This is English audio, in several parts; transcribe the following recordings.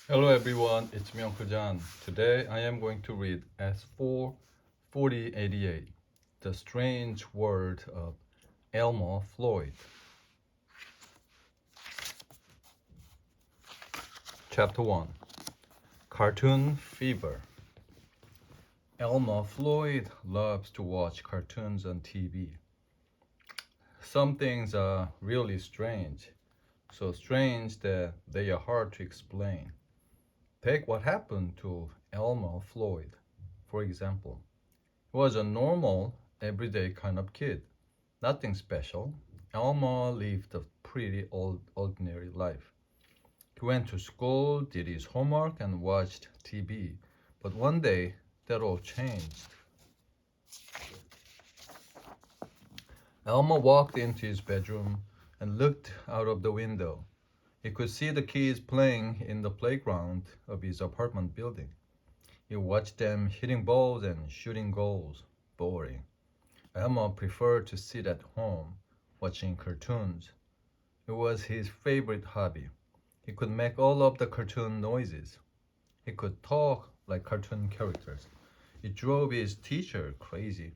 Hello everyone, it's me Uncle John. Today I am going to read S4 4088, The Strange World of Elmo Floyd. Chapter 1, Cartoon Fever. Elmo Floyd loves to watch cartoons on TV. Some things are really strange, so strange that they are hard to explain. Take what happened to Elmo Floyd, for example. He was a normal, everyday kind of kid. Nothing special. Elmer lived a pretty ordinary life. He went to school, did his homework, and watched TV. But one day, that all changed. Elmer walked into his bedroom and looked out of the window. He could see the kids playing in the playground of his apartment building. He watched them hitting balls and shooting goals. Boring. Elmer preferred to sit at home watching cartoons. It was his favorite hobby. He could make all of the cartoon noises. He could talk like cartoon characters. It drove his teacher crazy.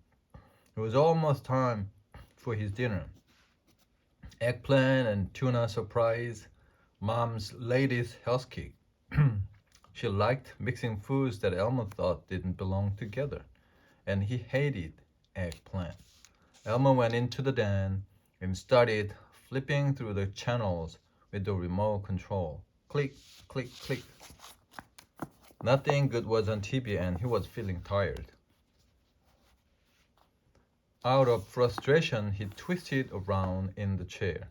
It was almost time for his dinner. Eggplant and tuna surprise, Mom's latest health kick. She liked mixing foods that Elmer thought didn't belong together, and he hated eggplant. Elmer went into the den and started flipping through the channels with the remote control. Click, click, click. Nothing good was on TV and he was feeling tired. Out of frustration, he twisted around in the chair,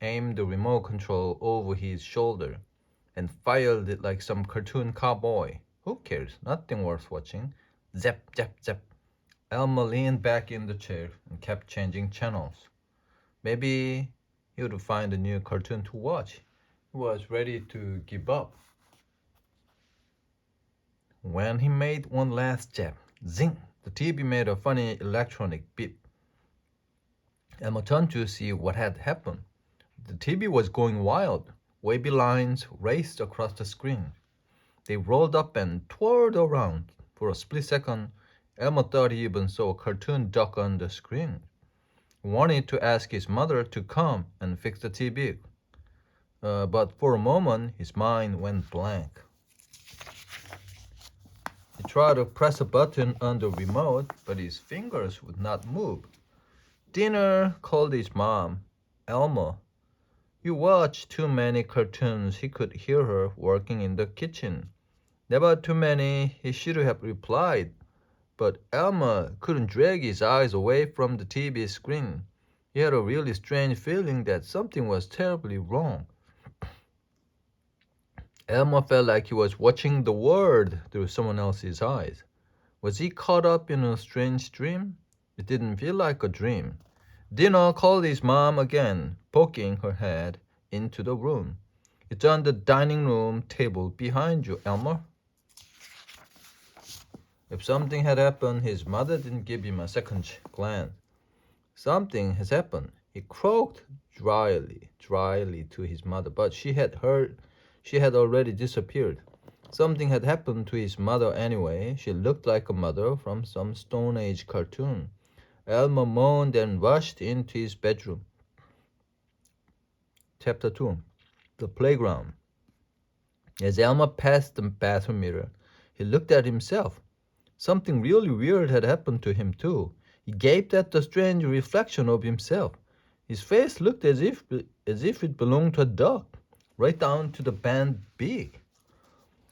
aimed the remote control over his shoulder, and fired it like some cartoon cowboy. Who cares? Nothing worth watching. Zap, zap, zap. Elmer leaned back in the chair and kept changing channels. Maybe he would find a new cartoon to watch. He was ready to give up. When he made one last jab, zing, the TV made a funny electronic beep. Elmer turned to see what had happened. The TV was going wild. Wavy lines raced across the screen. They rolled up and twirled around. For a split second, Elmer thought he even saw a cartoon duck on the screen. He wanted to ask his mother to come and fix the TV. But for a moment, his mind went blank. He tried to press a button on the remote, but his fingers would not move. Dinner, called his mom. Elmo, you watch too many cartoons. He could hear her working in the kitchen. Never too many, he should have replied. But Elmer couldn't drag his eyes away from the TV screen. He had a really strange feeling that something was terribly wrong. Elmer felt like he was watching the world through someone else's eyes. Was he caught up in a strange dream? It didn't feel like a dream. Dinner called his mom again, poking her head into the room. It's on the dining room table behind you, Elmer. If something had happened, his mother didn't give him a second glance. Something has happened. He croaked dryly to his mother, but she had already disappeared. Something had happened to his mother anyway. She looked like a mother from some Stone Age cartoon. Elmer moaned and rushed into his bedroom. Chapter 2, The Playground. As Elmer passed the bathroom mirror, he looked at himself. Something really weird had happened to him too. He gaped at the strange reflection of himself. His face looked as if it belonged to a duck, right down to the bent beak.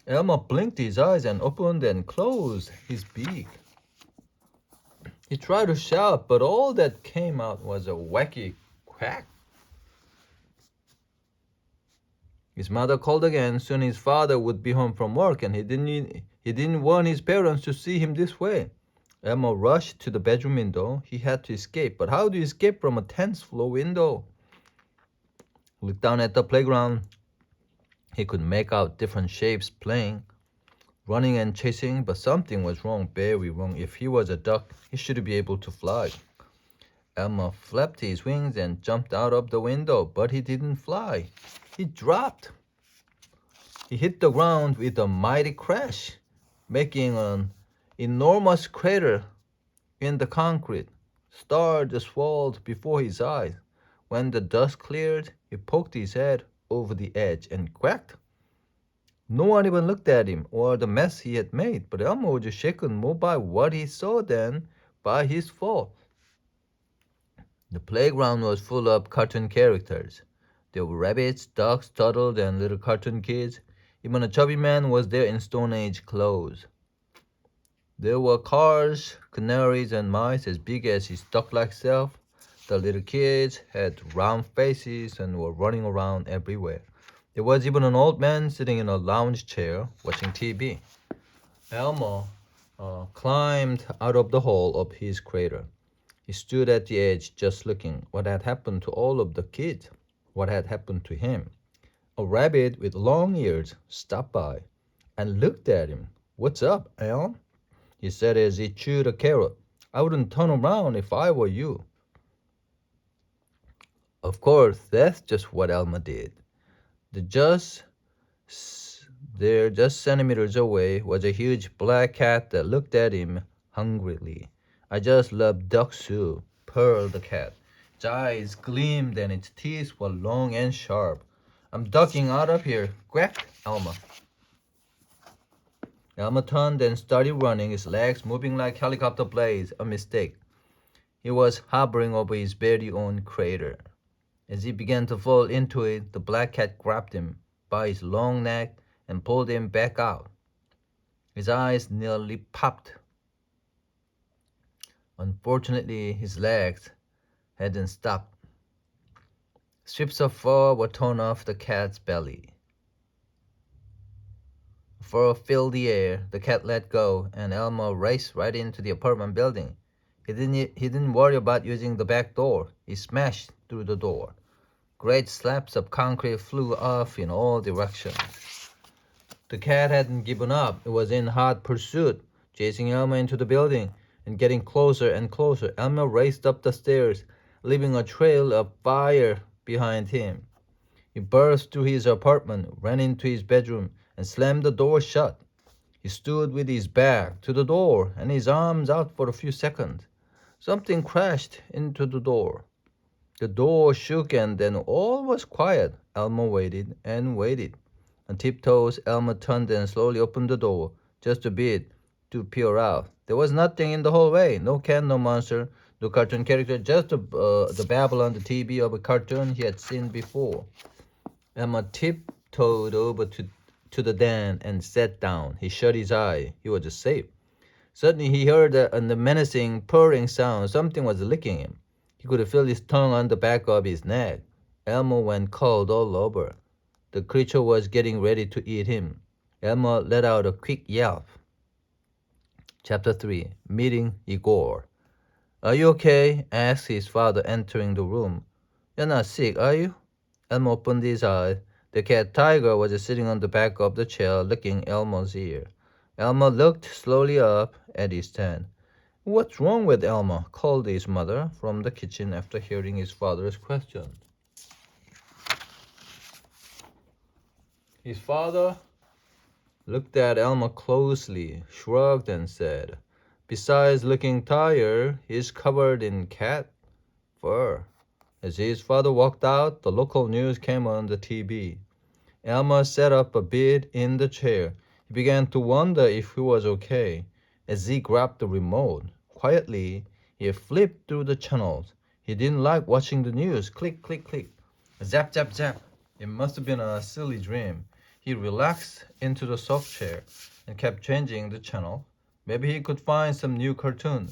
Elmer blinked his eyes and opened and closed his beak. He tried to shout, but all that came out was a wacky quack. His mother called again. Soon his father would be home from work, and he didn't want his parents to see him this way. Elmo rushed to the bedroom window. He had to escape, but how do you escape from a 10th floor window? He looked down at the playground. He could make out different shapes playing, running and chasing, but something was wrong, very wrong. If he was a duck, he should be able to fly. Elmo flapped his wings and jumped out of the window, but he didn't fly. He dropped. He hit the ground with a mighty crash, making an enormous crater in the concrete. Stars swirled before his eyes. When the dust cleared, he poked his head over the edge and quacked. No one even looked at him or the mess he had made, but Elmo was shaken more by what he saw than by his fall. The playground was full of cartoon characters. There were rabbits, ducks, turtles, and little cartoon kids. Even a chubby man was there in Stone Age clothes. There were cars, canaries, and mice as big as his duck-like self. The little kids had round faces and were running around everywhere. There was even an old man sitting in a lounge chair watching TV. Elmer climbed out of the hole of his crater. He stood at the edge just looking. What had happened to all of the kids? What had happened to him? A rabbit with long ears stopped by and looked at him. "What's up, Elm?" he said as he chewed a carrot. "I wouldn't turn around if I were you." Of course, that's just what Elma did. The just There, just centimeters away, was a huge black cat that looked at him hungrily. "I just love duck soup," purred the cat. Its eyes gleamed and its teeth were long and sharp. "I'm ducking out of here," quacked Elmer. Elmer turned and started running, his legs moving like helicopter blades. A mistake. He was hovering over his very own crater. As he began to fall into it, the black cat grabbed him by his long neck and pulled him back out. His eyes nearly popped. Unfortunately, his legs hadn't stopped. Strips of fur were torn off the cat's belly. Fur filled the air. The cat let go, and Elmo raced right into the apartment building. He didn't worry about using the back door. He smashed through the door. Great slabs of concrete flew off in all directions. The cat hadn't given up. It was in hot pursuit, chasing Elmo into the building and getting closer and closer. Elmo raced up the stairs, leaving a trail of fire behind him. He burst through his apartment, ran into his bedroom, and slammed the door shut. He stood with his back to the door and his arms out for a few seconds. Something crashed into the door. The door shook and then all was quiet. Elmo waited and waited. On tiptoes, Elmo turned and slowly opened the door, just a bit, to peer out. There was nothing in the hallway. No cat, no monster, no cartoon character, just the babble on the TV of a cartoon he had seen before. Elmo tiptoed over to the den and sat down. He shut his eye. He was safe. Suddenly he heard a menacing, purring sound. Something was licking him. He could feel his tongue on the back of his neck. Elmo went cold all over. The creature was getting ready to eat him. Elmo let out a quick yelp. Chapter 3. Meeting Igor. "Are you okay?" asked his father, entering the room. "You're not sick, are you?" Elmo opened his eyes. The cat Tiger was sitting on the back of the chair, licking Elmo's ear. Elmo looked slowly up at his hand. "What's wrong with Elmo?" called his mother from the kitchen after hearing his father's question. His father looked at Elmo closely, shrugged, and said, "Besides looking tired, he's covered in cat fur." As his father walked out, the local news came on the TV. Elmo sat up a bit in the chair. He began to wonder if he was okay. As he grabbed the remote, quietly, he flipped through the channels. He didn't like watching the news. Click, click, click. Zap, zap, zap. It must have been a silly dream. He relaxed into the soft chair and kept changing the channel. Maybe he could find some new cartoon,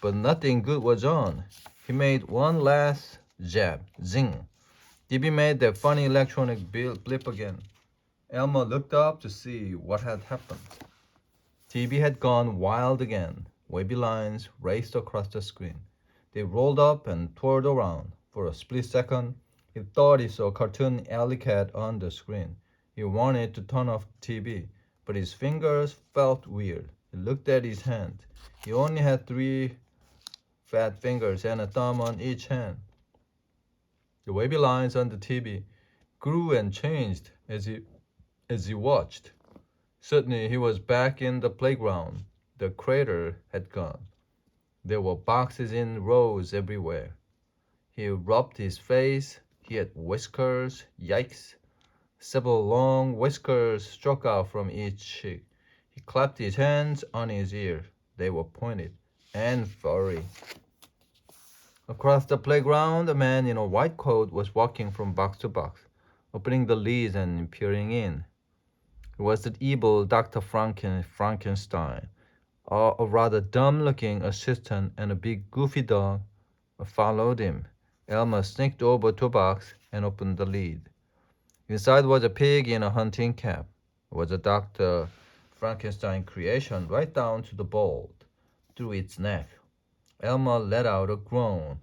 but nothing good was on. He made one last jab. Zing. TV made that funny electronic blip again. Elmo looked up to see what had happened. TV had gone wild again. Wavy lines raced across the screen. They rolled up and twirled around. For a split second, he thought he saw a cartoon alley cat on the screen. He wanted to turn off the TV, but his fingers felt weird. He looked at his hand. He only had 3 fat fingers and a thumb on each hand. The wavy lines on the TV grew and changed as he as he watched. Suddenly he was back in the playground. The crater had gone. There were boxes in rows everywhere. He rubbed his face. He had whiskers. Yikes! Several long whiskers struck out from each cheek. He clapped his hands on his ear. They were pointed and furry. Across the playground, a man in a white coat was walking from box to box, opening the lids and peering in. It was the evil Dr. Frankenstein. A rather dumb-looking assistant and a big goofy dog followed him. Elmer sneaked over to a box and opened the lid. Inside was a pig in a hunting cap. It was a Dr. Frankenstein creation right down to the bolt through its neck. Elma let out a groan.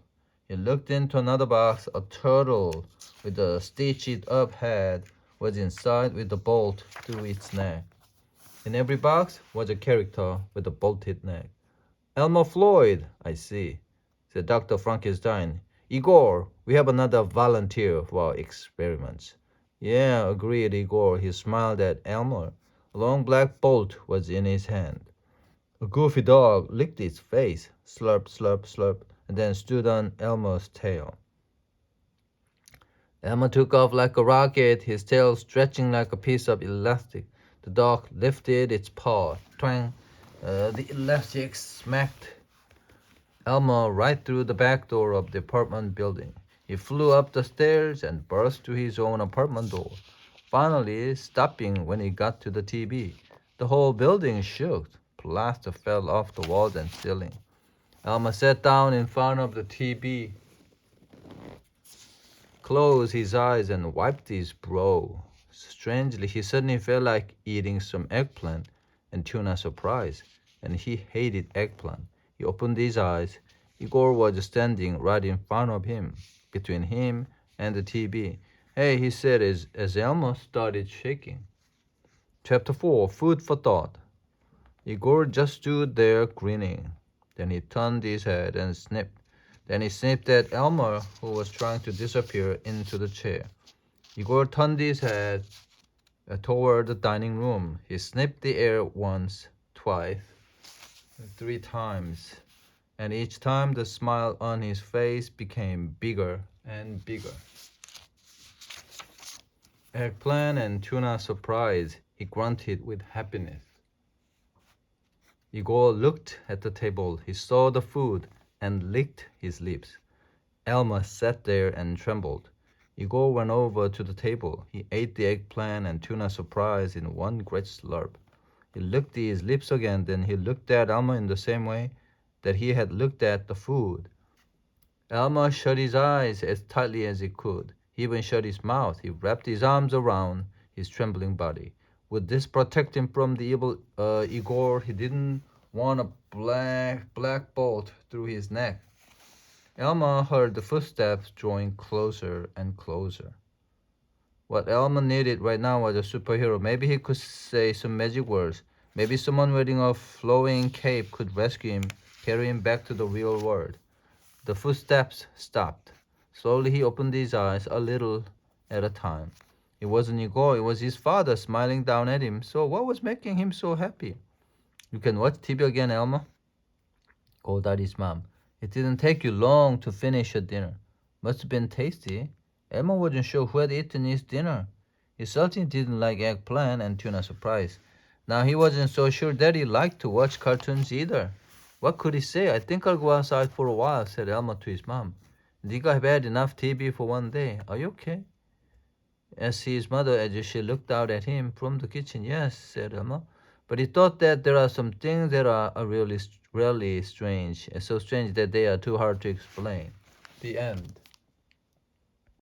He looked into another box. A turtle with a stitched-up head was inside with a bolt through its neck. In every box was a character with a bolted neck. Elmo Floyd, I see, said Dr. Frankenstein. Igor, we have another volunteer for our experiments. Yeah, agreed Igor. He smiled at Elmer. A long black bolt was in his hand. A goofy dog licked its face, slurp, slurp, slurp, and then stood on Elmer's tail. Elmer took off like a rocket, his tail stretching like a piece of elastic. The dog lifted its paw. Twang! The elastic smacked Elmer right through the back door of the apartment building. He flew up the stairs and burst to his own apartment door, finally stopping when he got to the TV. The whole building shook. Plaster fell off the walls and ceiling. Elmer sat down in front of the TV, closed his eyes, and wiped his brow. Strangely, he suddenly felt like eating some eggplant and tuna surprise, and he hated eggplant. He opened his eyes. Igor was standing right in front of him, between him and the TV. Hey, he said as Elmer started shaking. Chapter 4, Food for Thought. Igor just stood there grinning. Then he turned his head and sniffed. Then he sniffed at Elmer, who was trying to disappear into the chair. Igor turned his head toward the dining room. He sniffed the air once, twice, 3 times, and each time the smile on his face became bigger and bigger. Eggplant and tuna surprise, he grunted with happiness. Igor looked at the table. He saw the food and licked his lips. Elma sat there and trembled. Igor went over to the table. He ate the eggplant and tuna surprise in one great slurp. He licked his lips again. Then he looked at Elma in the same way that he had looked at the food. Elma shut his eyes as tightly as he could. He even shut his mouth. He wrapped his arms around his trembling body. Would this protect him from the evil Igor? He didn't want a black bolt through his neck. Elma heard the footsteps drawing closer and closer. What Elma needed right now was a superhero. Maybe he could say some magic words. Maybe someone wearing a flowing cape could rescue him, carry him back to the real world. The footsteps stopped. Slowly he opened his eyes, a little at a time. It wasn't Igor, it was his father smiling down at him. So what was making him so happy? You can watch TV again, Elma, called out his mom. It didn't take you long to finish your dinner. Must have been tasty. Elma wasn't sure who had eaten his dinner. He certainly didn't like eggplant and tuna surprise. Now he wasn't so sure Daddy liked to watch cartoons either. What could he say? I think I'll go outside for a while, said Elma to his mom. 네가 have had enough TV for one day. Are you okay? Asked his mother as she looked out at him from the kitchen. Yes, said Elma. But he thought that there are some things that are really strange, so strange that they are too hard to explain. The end.